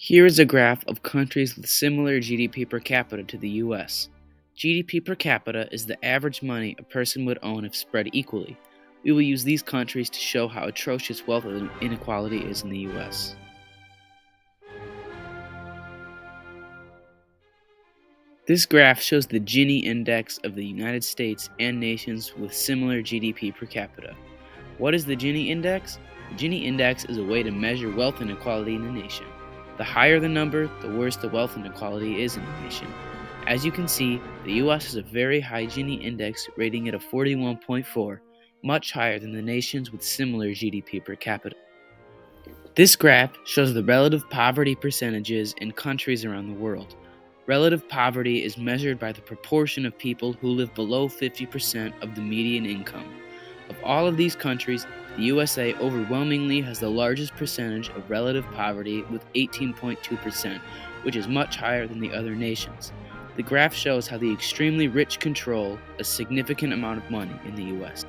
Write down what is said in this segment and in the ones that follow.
Here is a graph of countries with similar GDP per capita to the US. GDP per capita is the average money a person would own if spread equally. We will use these countries to show how atrocious wealth inequality is in the US. This graph shows the Gini index of the United States and nations with similar GDP per capita. What is the Gini index? The Gini index is a way to measure wealth inequality in a nation. The higher the number, the worse the wealth inequality is in a nation. As you can see, the US has a very high Gini index rating at a 41.4, much higher than the nations with similar GDP per capita. This graph shows the relative poverty percentages in countries around the world. Relative poverty is measured by the proportion of people who live below 50% of the median income. Of all of these countries, the USA overwhelmingly has the largest percentage of relative poverty with 18.2%, which is much higher than the other nations. The graph shows how the extremely rich control a significant amount of money in the US.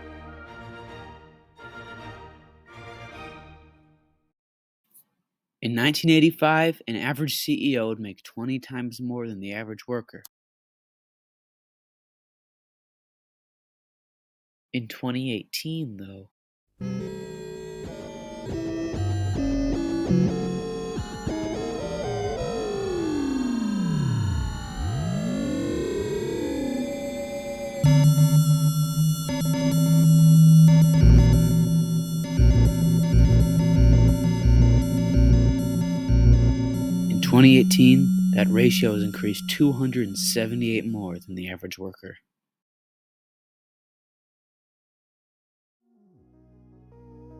In 1985, an average CEO would make 20 times more than the average worker. In 2018, though, In 2018, that ratio has increased 278 more than the average worker.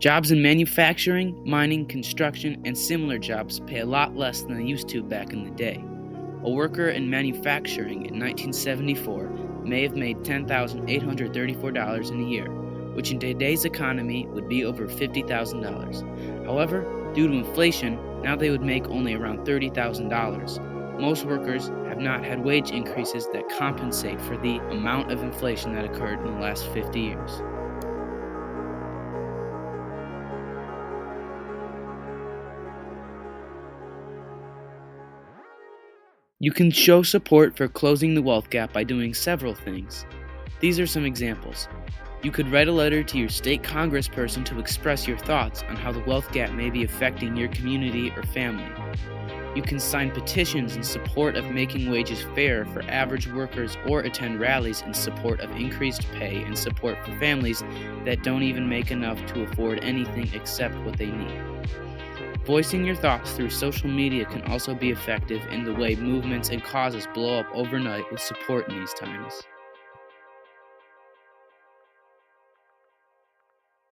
Jobs in manufacturing, mining, construction, and similar jobs pay a lot less than they used to back in the day. A worker in manufacturing in 1974 may have made $10,834 in a year, which in today's economy would be over $50,000. However, due to inflation, now they would make only around $30,000. Most workers have not had wage increases that compensate for the amount of inflation that occurred in the last 50 years. You can show support for closing the wealth gap by doing several things. These are some examples. You could write a letter to your state congressperson to express your thoughts on how the wealth gap may be affecting your community or family. You can sign petitions in support of making wages fair for average workers or attend rallies in support of increased pay and support for families that don't even make enough to afford anything except what they need. Voicing your thoughts through social media can also be effective in the way movements and causes blow up overnight with support in these times.